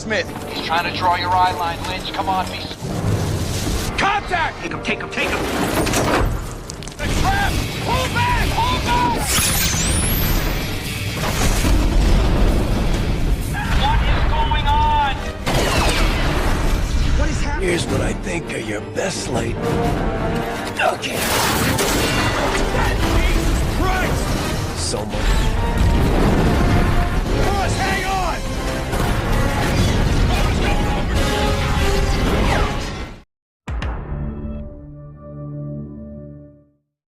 Smith. He's trying to draw your eye line, Lynch. Come on, be... Contact! Take him. The trap! Pull back! Hold on! What is going on? What is happening? Here's what I think are your best light. Okay. Jesus Christ! So much. Boss, hang on!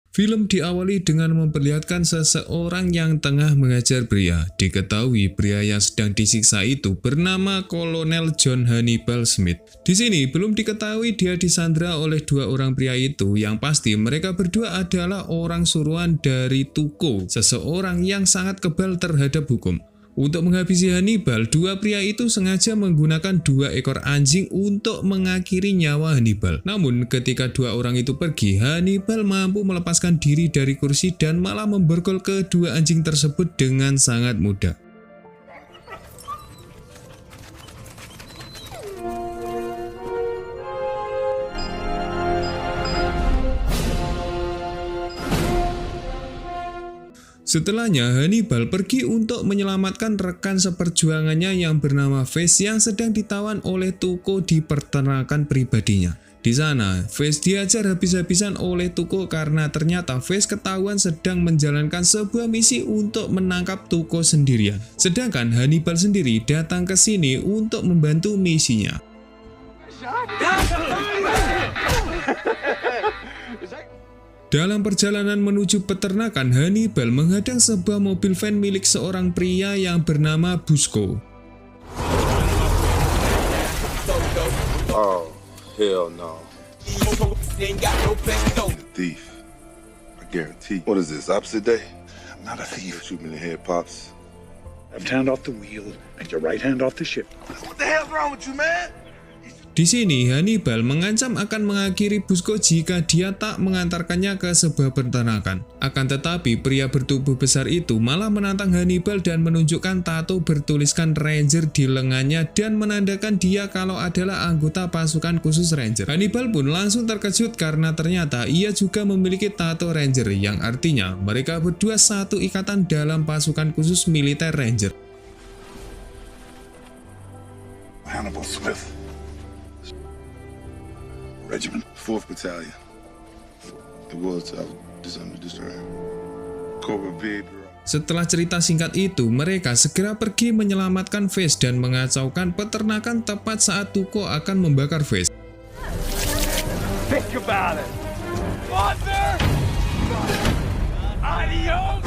Film diawali dengan memperlihatkan seseorang yang tengah mengajar pria. Diketahui pria yang sedang disiksa itu bernama Kolonel John Hannibal Smith. Di sini belum diketahui dia disandra oleh dua orang pria itu. Yang pasti mereka berdua adalah orang suruhan dari Tuco, seseorang yang sangat kebal terhadap hukum. Untuk menghabisi Hannibal, dua pria itu sengaja menggunakan 2 ekor anjing untuk mengakhiri nyawa Hannibal. Namun ketika dua orang itu pergi, Hannibal mampu melepaskan diri dari kursi dan malah memborgol kedua anjing tersebut dengan sangat mudah. Setelahnya, Hannibal pergi untuk menyelamatkan rekan seperjuangannya yang bernama Face yang sedang ditawan oleh Tuco di peternakan pribadinya. Di sana, Face diajar habis-habisan oleh Tuco karena ternyata Face ketahuan sedang menjalankan sebuah misi untuk menangkap Tuco sendirian. Sedangkan Hannibal sendiri datang ke sini untuk membantu misinya. Dalam perjalanan menuju peternakan, Hannibal menghadang sebuah mobil van milik seorang pria yang bernama Busco. Oh, hell no. Thief. I guarantee. What is this, opposite day? I'm not a thief. Shoot me in the head, Pops. Left hand off the wheel and your right hand off the ship. What the hell's wrong with you, man? Di sini, Hannibal mengancam akan mengakhiri Busco jika dia tak mengantarkannya ke sebuah peternakan. Akan tetapi, pria bertubuh besar itu malah menantang Hannibal dan menunjukkan tato bertuliskan Ranger di lengannya dan menandakan dia kalau adalah anggota pasukan khusus Ranger. Hannibal pun langsung terkejut karena ternyata ia juga memiliki tato Ranger, yang artinya mereka berdua satu ikatan dalam pasukan khusus militer Ranger. Hannibal Smith. Regiment, 4th Battalion. The world's out. Cobra Big. Setelah cerita singkat itu, mereka segera pergi menyelamatkan Face dan mengacaukan peternakan tepat saat Tuco akan membakar Face. Think about it! Mother! Adios!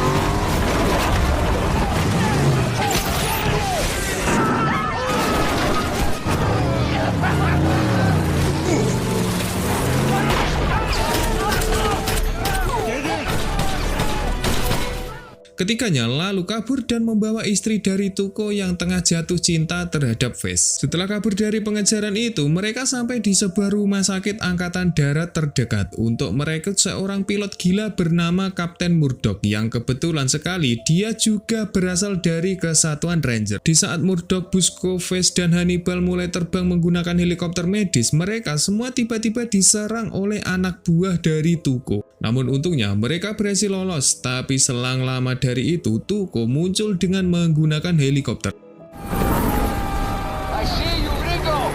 Ketiganya lalu kabur dan membawa istri dari Tuco yang tengah jatuh cinta terhadap Face. Setelah kabur dari pengejaran itu, mereka sampai di sebuah rumah sakit angkatan darat terdekat untuk merekrut seorang pilot gila bernama Kapten Murdoch yang kebetulan sekali dia juga berasal dari kesatuan Ranger. Di saat Murdoch, Busco, Face, dan Hannibal mulai terbang menggunakan helikopter medis, mereka semua tiba-tiba diserang oleh anak buah dari Tuco. Namun untungnya mereka berhasil lolos, tapi selang lama dari itu Tuco muncul dengan menggunakan helikopter. I see you, Ringo!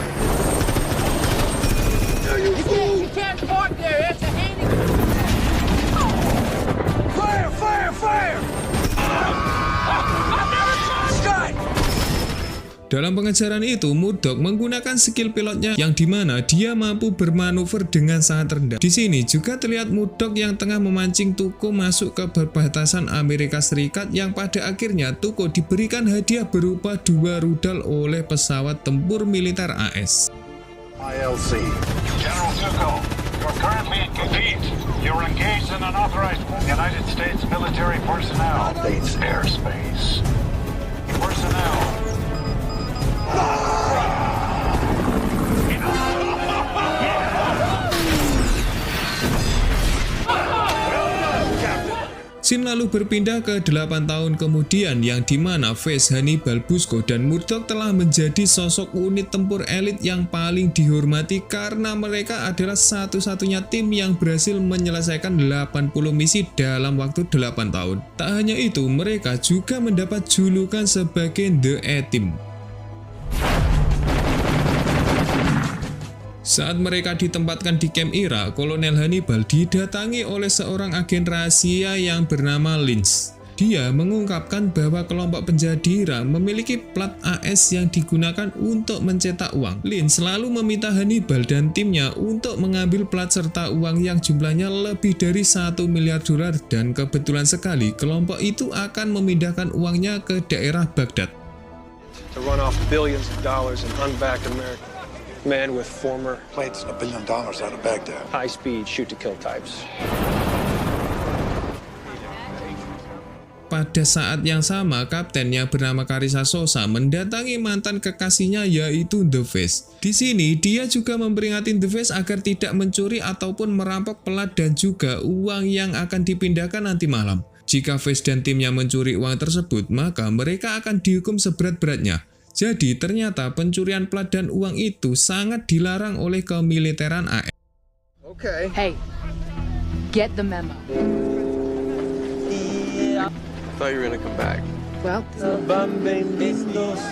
You can't park there, it's a handicap! Fire! Fire! Fire! I've never trust Sky! Dalam pengejaran itu, Murdoch menggunakan skill pilotnya yang dimana dia mampu bermanuver dengan sangat rendah. Di sini juga terlihat Murdoch yang tengah memancing Tuco masuk ke perbatasan Amerika Serikat yang pada akhirnya Tuco diberikan hadiah berupa 2 rudal oleh pesawat tempur militer AS. ILC. General Tuco, you're currently engaged. You're engaged in unauthorized United States military personnel. Airspace. Personnel. Scene lalu berpindah ke 8 tahun kemudian yang dimana Face, Hannibal, Busco, dan Murdoch telah menjadi sosok unit tempur elit yang paling dihormati karena mereka adalah satu-satunya tim yang berhasil menyelesaikan 80 misi dalam waktu 8 tahun. Tak hanya itu, mereka juga mendapat julukan sebagai The A-Team. Saat mereka ditempatkan di Camp Ira, Kolonel Hannibal didatangi oleh seorang agen rahasia yang bernama Lynch. Dia mengungkapkan bahwa kelompok penjahat Ira memiliki plat AS yang digunakan untuk mencetak uang. Lynch selalu meminta Hannibal dan timnya untuk mengambil plat serta uang yang jumlahnya lebih dari $1 miliar dan kebetulan sekali kelompok itu akan memindahkan uangnya ke daerah Baghdad. To run off billions of dollars in unbacked American man with former Plates and $1 billion out of Baghdad. high-speed shoot-to-kill types. Pada saat yang sama, kaptennya bernama Carissa Sosa mendatangi mantan kekasihnya yaitu The Face. Di sini, dia juga memperingatkan The Face agar tidak mencuri ataupun merampok plat dan juga uang yang akan dipindahkan nanti malam. Jika Face dan timnya mencuri uang tersebut, maka mereka akan dihukum seberat-beratnya. Jadi ternyata pencurian plat dan uang itu sangat dilarang oleh kemiliteran AS. Okay. Hey, get the memo. Thought you were gonna come back. Well, ridiculous.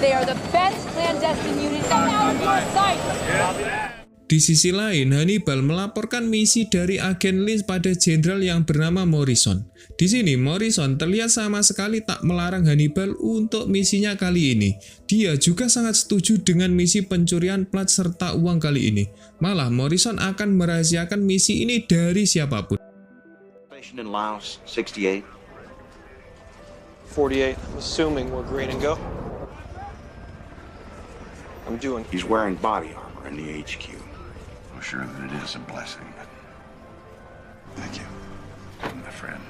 They are the best clandestine unit out of your sight. Di sisi lain, Hannibal melaporkan misi dari agen Lynch pada jenderal yang bernama Morrison. Di sini, Morrison terlihat sama sekali tak melarang Hannibal untuk misinya kali ini. Dia juga sangat setuju dengan misi pencurian plat serta uang kali ini. Malah, Morrison akan merahasiakan misi ini dari siapapun. In Laos, 68. 48. I'm assuming we're green and go. I'm doing. He's wearing body armor in the HQ. I'm sure that it is a blessing. Thank you, my friend.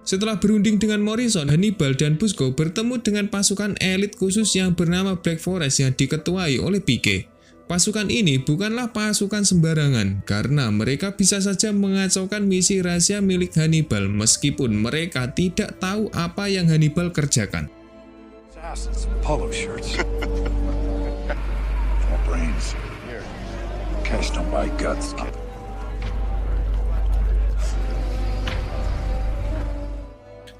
Setelah berunding dengan Morrison, Hannibal dan Busco bertemu dengan pasukan elit khusus yang bernama Black Forest yang diketuai oleh Pike. Pasukan ini bukanlah pasukan sembarangan, karena mereka bisa saja mengacaukan misi rahasia milik Hannibal meskipun mereka tidak tahu apa yang Hannibal kerjakan. Assassins, polo shirts. No brains. Cash don't buy guts, kid.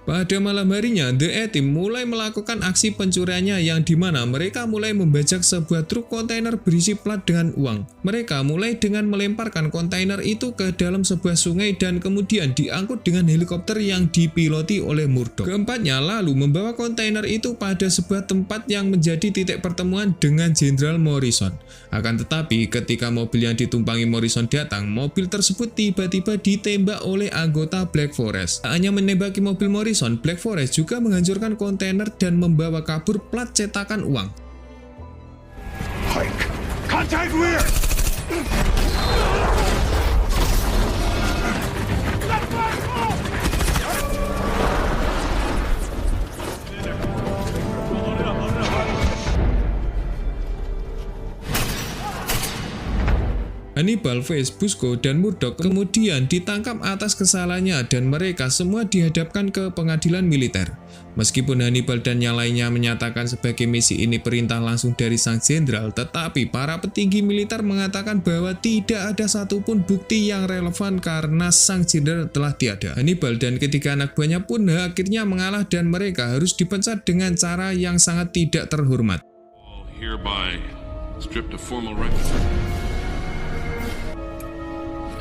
Pada malam harinya, The A-Team mulai melakukan aksi pencuriannya yang dimana mereka mulai membajak sebuah truk kontainer berisi plat dengan uang. Mereka mulai dengan melemparkan kontainer itu ke dalam sebuah sungai dan kemudian diangkut dengan helikopter yang dipiloti oleh Murdoch. Keempatnya lalu membawa kontainer itu pada sebuah tempat yang menjadi titik pertemuan dengan Jenderal Morrison. Akan tetapi, ketika mobil yang ditumpangi Morrison datang, mobil tersebut tiba-tiba ditembak oleh anggota Black Forest. Tak hanya menembaki mobil Morrison, Black Forest juga menghancurkan kontainer dan membawa kabur plat cetakan uang. Hike. Contact rear! Hannibal, Face, Busco, dan Murdoch kemudian ditangkap atas kesalahannya dan mereka semua dihadapkan ke pengadilan militer. Meskipun Hannibal dan yang lainnya menyatakan sebagai misi ini perintah langsung dari sang jenderal, tetapi para petinggi militer mengatakan bahwa tidak ada satupun bukti yang relevan karena sang jenderal telah tiada. Hannibal dan ketiga anak buahnya pun akhirnya mengalah dan mereka harus dipecat dengan cara yang sangat tidak terhormat. Hereby stripped of formal record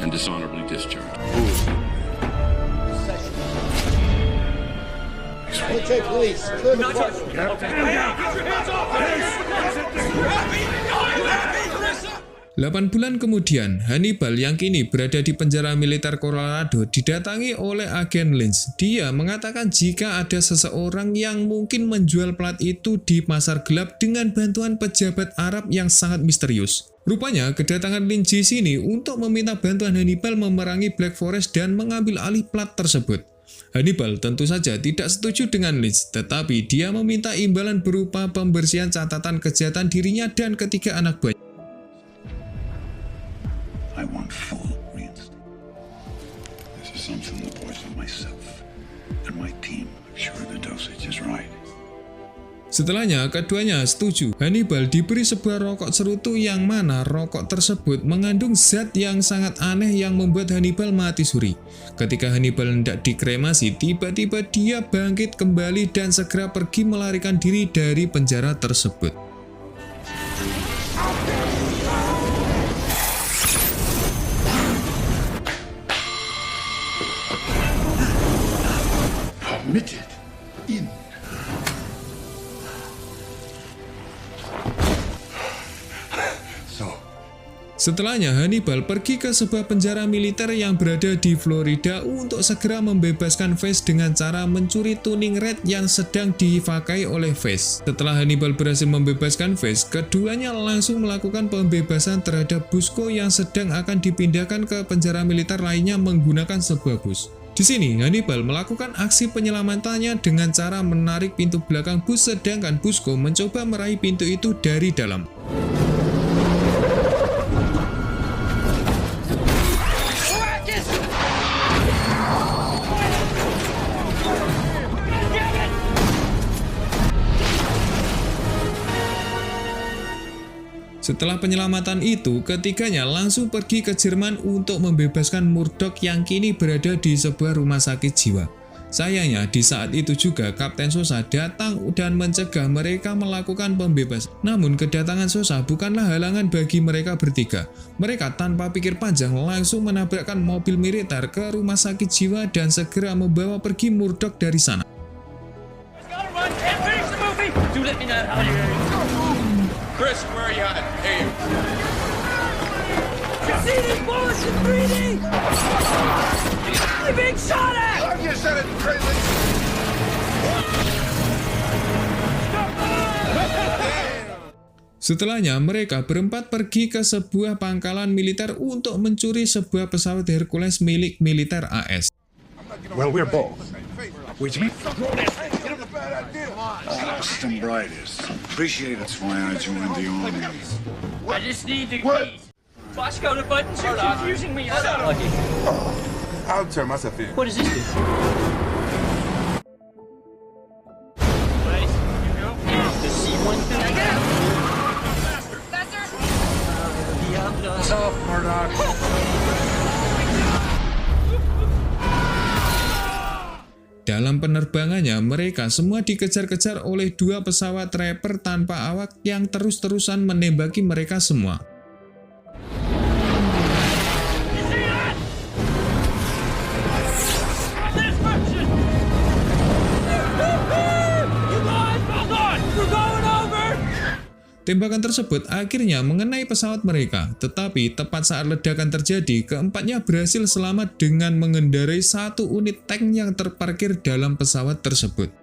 and dishonorably discharged. Okay, please. Clear the court. 8 bulan kemudian, Hannibal yang kini berada di penjara militer Colorado didatangi oleh agen Lynch. Dia mengatakan jika ada seseorang yang mungkin menjual plat itu di pasar gelap dengan bantuan pejabat Arab yang sangat misterius. Rupanya kedatangan Lynch di sini untuk meminta bantuan Hannibal memerangi Black Forest dan mengambil alih plat tersebut. Hannibal tentu saja tidak setuju dengan Lynch, tetapi dia meminta imbalan berupa pembersihan catatan kejahatan dirinya dan ketiga anak buahnya. I want full reinstatement. my team. I'm sure the dosage is right. Setelahnya, keduanya setuju. Hannibal diberi sebuah rokok cerutu yang mana rokok tersebut mengandung zat yang sangat aneh yang membuat Hannibal mati suri. Ketika Hannibal hendak dikremasi, tiba-tiba dia bangkit kembali dan segera pergi melarikan diri dari penjara tersebut. Permitted in. Setelahnya, Hannibal pergi ke sebuah penjara militer yang berada di Florida untuk segera membebaskan Face dengan cara mencuri tuning red yang sedang dipakai oleh Face. Setelah Hannibal berhasil membebaskan Face, keduanya langsung melakukan pembebasan terhadap Busco yang sedang akan dipindahkan ke penjara militer lainnya menggunakan sebuah bus. Di sini, Hannibal melakukan aksi penyelamatannya dengan cara menarik pintu belakang bus, sedangkan Busco mencoba meraih pintu itu dari dalam. Setelah penyelamatan itu, ketiganya langsung pergi ke Jerman untuk membebaskan Murdoch yang kini berada di sebuah rumah sakit jiwa. Sayangnya, di saat itu juga Kapten Sosa datang dan mencegah mereka melakukan pembebasan. Namun, kedatangan Sosa bukanlah halangan bagi mereka bertiga. Mereka tanpa pikir panjang langsung menabrakkan mobil militer ke rumah sakit jiwa dan segera membawa pergi Murdoch dari sana. Chris, where are you at? Hey. You see these bullets in 3D? I'm being shot at! You said it crazy. Setelahnya, mereka berempat pergi ke sebuah pangkalan militer untuk mencuri sebuah pesawat Hercules milik militer AS. Well, we're both. Which means Austin Brighters. Appreciate it. That's why I joined the army. I just need the keys. Bosco, the buttons are confusing me. It's not lucky. I'll turn myself in. What does this do? Nice. Here we go. The C1 thing. Faster. Faster! Tough, Murdoch. Dalam penerbangannya, mereka semua dikejar-kejar oleh dua pesawat Trapper tanpa awak yang terus-terusan menembaki mereka semua. Tembakan tersebut akhirnya mengenai pesawat mereka, tetapi tepat saat ledakan terjadi, keempatnya berhasil selamat dengan mengendarai satu unit tank yang terparkir dalam pesawat tersebut.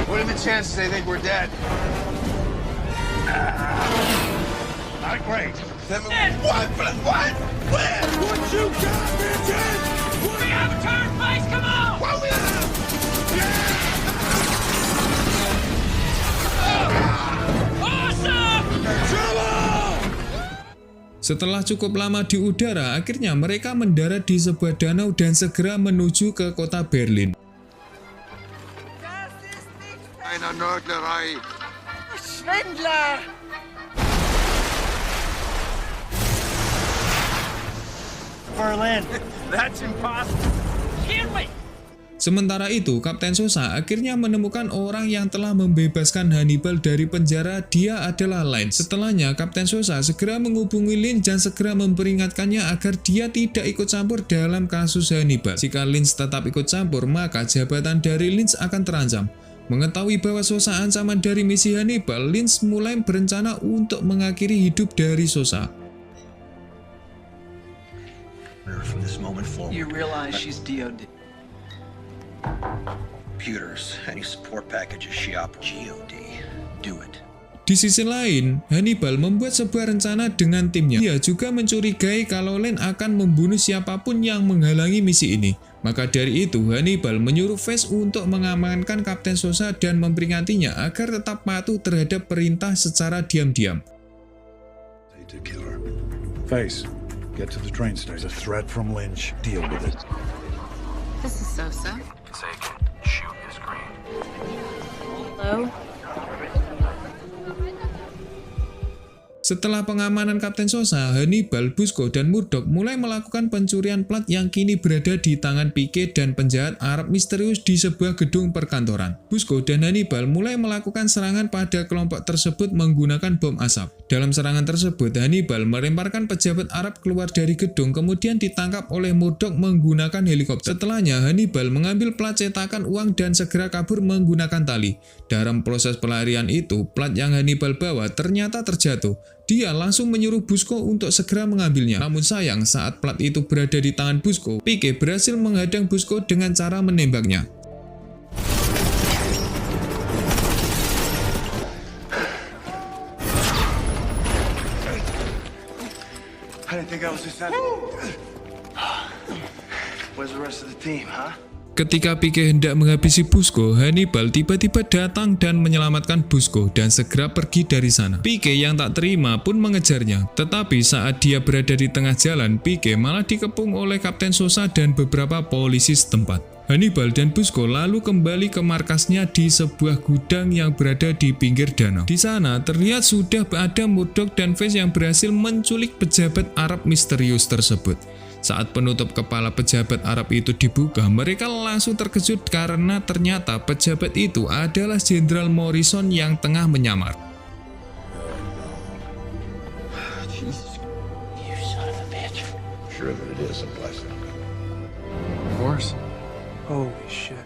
What are the chances they think we're dead? Not great. What? What? Where? What you got, bitches? We have a turn, Face, come on! What we have? Setelah cukup lama di udara, akhirnya mereka mendarat di sebuah danau dan segera menuju ke kota Berlin. Eine Nörglerei. Schwindler! Berlin. That's impossible. Can't wait. Sementara itu, Kapten Sosa akhirnya menemukan orang yang telah membebaskan Hannibal dari penjara. Dia adalah Lynch. Setelahnya, Kapten Sosa segera menghubungi Lynch dan segera memperingatkannya agar dia tidak ikut campur dalam kasus Hannibal. Jika Lynch tetap ikut campur, maka jabatan dari Lynch akan terancam. Mengetahui bahwa Sosa ancaman dari misi Hannibal, Lynch mulai berencana untuk mengakhiri hidup dari Sosa. From this moment forward. You realize she's DOD. Computers, any support packages she operates. GOD. Do it. Di sisi lain, Hannibal membuat sebuah rencana dengan timnya. Dia juga mencurigai kalau Lynch akan membunuh siapapun yang menghalangi misi ini. Maka dari itu, Hannibal menyuruh Face untuk mengamankan Kapten Sosa dan memperingatinya agar tetap patuh terhadap perintah secara diam-diam. Face, get to the train station. There's a threat from Lynch. Deal with it. This is Sosa. Take it. Shoot is green. Hello? Setelah pengamanan Kapten Sosa, Hannibal, Busco, dan Murdoch mulai melakukan pencurian plat yang kini berada di tangan Pike dan penjahat Arab misterius di sebuah gedung perkantoran. Busco dan Hannibal mulai melakukan serangan pada kelompok tersebut menggunakan bom asap. Dalam serangan tersebut, Hannibal melemparkan pejabat Arab keluar dari gedung kemudian ditangkap oleh Murdoch menggunakan helikopter. Setelahnya, Hannibal mengambil plat cetakan uang dan segera kabur menggunakan tali. Dalam proses pelarian itu, plat yang Hannibal bawa ternyata terjatuh. Dia langsung menyuruh Busco untuk segera mengambilnya. Namun sayang, saat plat itu berada di tangan Busco, Pike berhasil menghadang Busco dengan cara menembaknya. I didn't think I was this. Where's the rest of the team, huh? Ketika Pike hendak menghabisi Busco, Hannibal tiba-tiba datang dan menyelamatkan Busco dan segera pergi dari sana. Pike yang tak terima pun mengejarnya, tetapi saat dia berada di tengah jalan, Pike malah dikepung oleh Kapten Sosa dan beberapa polisi setempat. Hannibal dan Busco lalu kembali ke markasnya di sebuah gudang yang berada di pinggir danau. Di sana terlihat sudah ada Murdoch dan Face yang berhasil menculik pejabat Arab misterius tersebut. Saat penutup kepala pejabat Arab itu dibuka, mereka langsung terkejut karena ternyata pejabat itu adalah Jenderal Morrison yang tengah menyamar. Jesus, you son of a bitch. Sure that it is a blessing. Of course. Holy shit.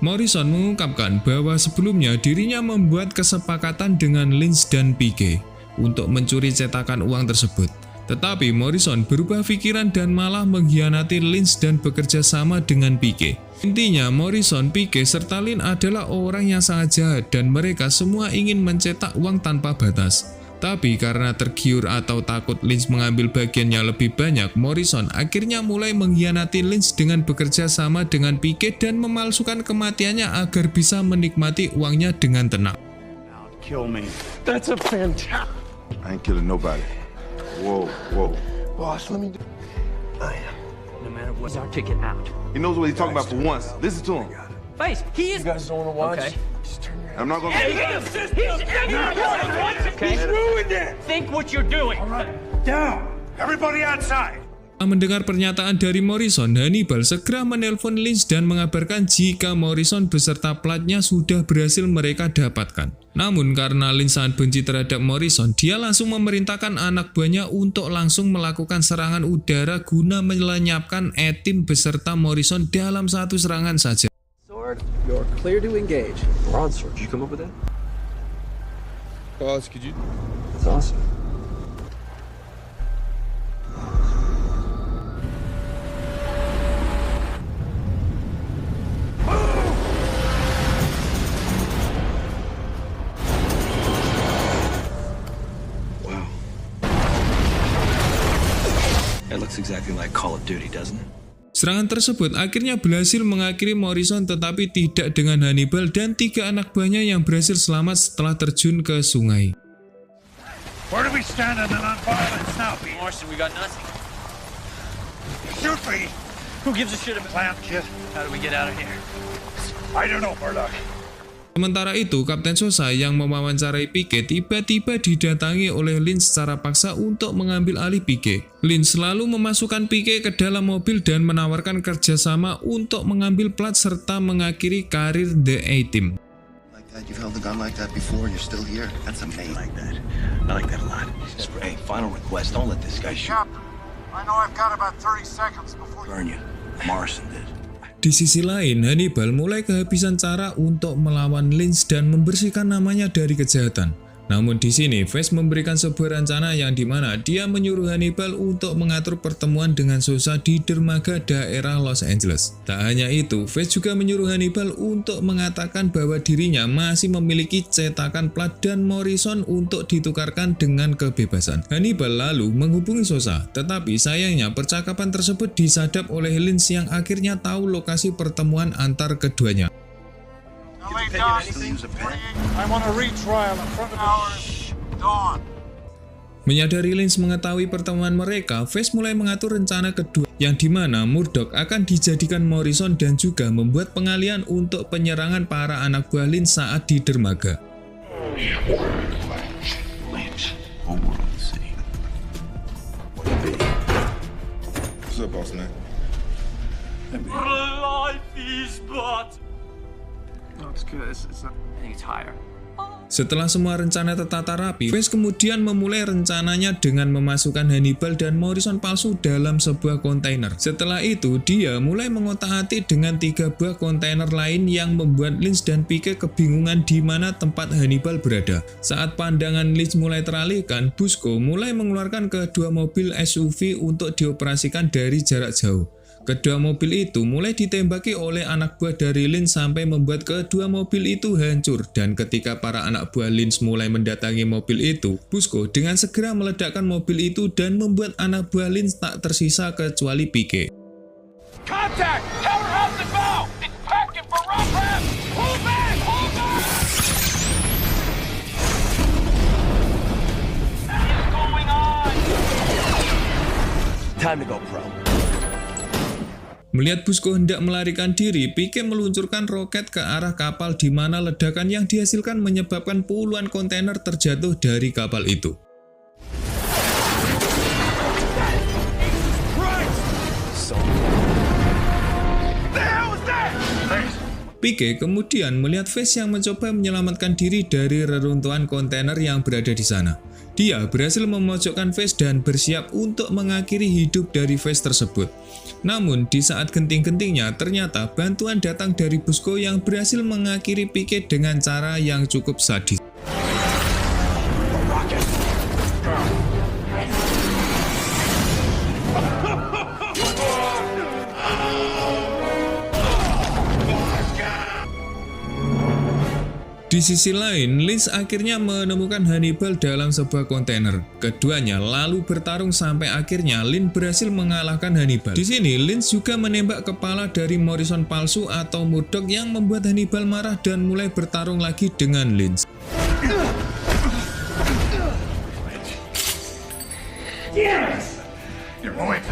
Morrison mengungkapkan bahwa sebelumnya dirinya membuat kesepakatan dengan Lynch dan Pike untuk mencuri cetakan uang tersebut. Tetapi Morrison berubah pikiran dan malah mengkhianati Lynch dan bekerja sama dengan Pike. Intinya Morrison, Pike, serta Lynch adalah orang yang sangat jahat dan mereka semua ingin mencetak uang tanpa batas. Tapi karena tergiur atau takut Lynch mengambil bagiannya lebih banyak, Morrison akhirnya mulai mengkhianati Lynch dengan bekerja sama dengan Pike dan memalsukan kematiannya agar bisa menikmati uangnya dengan tenang. Kill me. That's a fantastic... I ain't killing nobody. Whoa, whoa. Boss, let me do... I am. No matter what's our ticket out. He knows what he's talking about for once. Listen to him. Face, he is. You guys don't want to watch? Okay. Just turn your I'm not gonna. He's ruined it. Think what you're doing. Down! Everybody outside! Mendengar pernyataan dari Morrison, Hannibal segera menelpon Lynch dan mengabarkan jika Morrison beserta platnya sudah berhasil mereka dapatkan. Namun karena Lynch sangat benci terhadap Morrison, dia langsung memerintahkan anak buahnya untuk langsung melakukan serangan udara guna melenyapkan A-Team beserta Morrison dalam satu serangan saja. Sword, you're clear to engage. broadsword. Did you come up with that? Boss, could you... That's awesome. It looks exactly like Call of Duty, doesn't it? Serangan tersebut akhirnya berhasil mengakhiri Morrison tetapi tidak dengan Hannibal dan 3 anak buahnya yang berhasil selamat setelah terjun ke sungai. Where do we stand on the non-violence now, Pete? Morrison, we got nothing. Shoot me! Who gives a shit about Clown kid. How do we get out of here? I don't know, Murdoch. Sementara itu, Kapten Sosa yang mewawancarai Pike tiba-tiba didatangi oleh Lynch secara paksa untuk mengambil alih Pike. Lynch selalu memasukkan Pike ke dalam mobil dan menawarkan kerjasama untuk mengambil plat serta mengakhiri karir The A-Team. Like that, you've held a gun like that before and you're still here. That's amazing. I like that. I like that a lot. Hey, final request, don't let this guy shoot. Captain, I know I've got about 30 seconds before Burn you. Morrison did. Di sisi lain, Hannibal mulai kehabisan cara untuk melawan Lynch dan membersihkan namanya dari kejahatan. Namun di sini, Face memberikan sebuah rencana yang dimana dia menyuruh Hannibal untuk mengatur pertemuan dengan Sosa di dermaga daerah Los Angeles. Tak hanya itu, Face juga menyuruh Hannibal untuk mengatakan bahwa dirinya masih memiliki cetakan plat dan Morrison untuk ditukarkan dengan kebebasan. Hannibal lalu menghubungi Sosa, tetapi sayangnya percakapan tersebut disadap oleh Lynch yang akhirnya tahu lokasi pertemuan antar keduanya. LA Dawson, 48. I'm on a retrial in front of hours. Dawn. Menyadari Lynch mengetahui pertemuan mereka, Face mulai mengatur rencana kedua, yang dimana Murdoch akan dijadikan Morrison dan juga membuat pengalian untuk penyerangan para anak buah Lynch saat di dermaga. Lynch, Overland City. What's up, boss man? Life is but. No, it's good. It's not. I think it's higher. Setelah semua rencana tertata rapi, Face kemudian memulai rencananya dengan memasukkan Hannibal dan Morrison palsu dalam sebuah kontainer. Setelah itu, dia mulai mengotak-atik dengan 3 buah kontainer lain yang membuat Lynch dan Pike kebingungan di mana tempat Hannibal berada. Saat pandangan Lynch mulai teralihkan, Busco mulai mengeluarkan kedua mobil SUV untuk dioperasikan dari jarak jauh. Kedua mobil itu mulai ditembaki oleh anak buah dari Lynch sampai membuat kedua mobil itu hancur, dan ketika para anak buah Lynch mulai mendatangi mobil itu, Busco dengan segera meledakkan mobil itu dan membuat anak buah Lynch tak tersisa kecuali Pike. Contact! Powerhouse and bow! It's packing for rough rap! Pull back! Pull back! What is going on? Time to go, bro. Melihat Busco hendak melarikan diri, Pike meluncurkan roket ke arah kapal di mana ledakan yang dihasilkan menyebabkan puluhan kontainer terjatuh dari kapal itu. Pike kemudian melihat Face yang mencoba menyelamatkan diri dari reruntuhan kontainer yang berada di sana. Dia berhasil memojokkan Face dan bersiap untuk mengakhiri hidup dari Face tersebut. Namun, di saat genting-gentingnya, ternyata bantuan datang dari Busco yang berhasil mengakhiri Pike dengan cara yang cukup sadis. Di sisi lain, Lynch akhirnya menemukan Hannibal dalam sebuah kontainer. Keduanya lalu bertarung sampai akhirnya Lynch berhasil mengalahkan Hannibal. Di sini, Lynch juga menembak kepala dari Morrison palsu atau Murdoch yang membuat Hannibal marah dan mulai bertarung lagi dengan Lynch. Yes! You're right.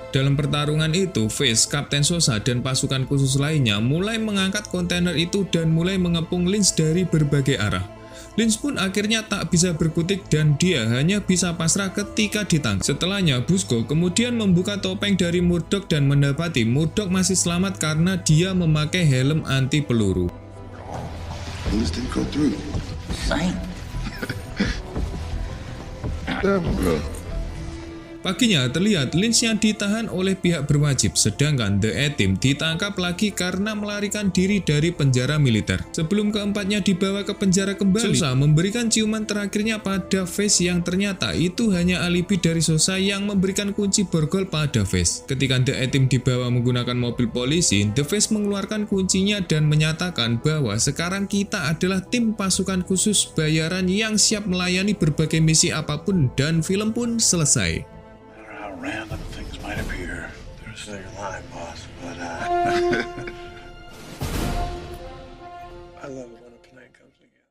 Dalam pertarungan itu, Face, Kapten Sosa, dan pasukan khusus lainnya mulai mengangkat kontainer itu dan mulai mengepung Lynch dari berbagai arah. Lynch pun akhirnya tak bisa berkutik dan dia hanya bisa pasrah ketika ditangkap. Setelahnya, Busco kemudian membuka topeng dari Murdoch dan mendapati Murdoch masih selamat karena dia memakai helm anti peluru. Bullets didn't go through. Same. Damn, bro. Paginya terlihat Lynch yang ditahan oleh pihak berwajib, sedangkan The A-Team ditangkap lagi karena melarikan diri dari penjara militer. Sebelum keempatnya dibawa ke penjara kembali, Sosa memberikan ciuman terakhirnya pada Face yang ternyata itu hanya alibi dari Sosa yang memberikan kunci borgol pada Face. Ketika The A-Team dibawa menggunakan mobil polisi, The Face mengeluarkan kuncinya dan menyatakan bahwa sekarang kita adalah tim pasukan khusus bayaran yang siap melayani berbagai misi apapun, dan film pun selesai. Random things might appear. There's your line, boss, but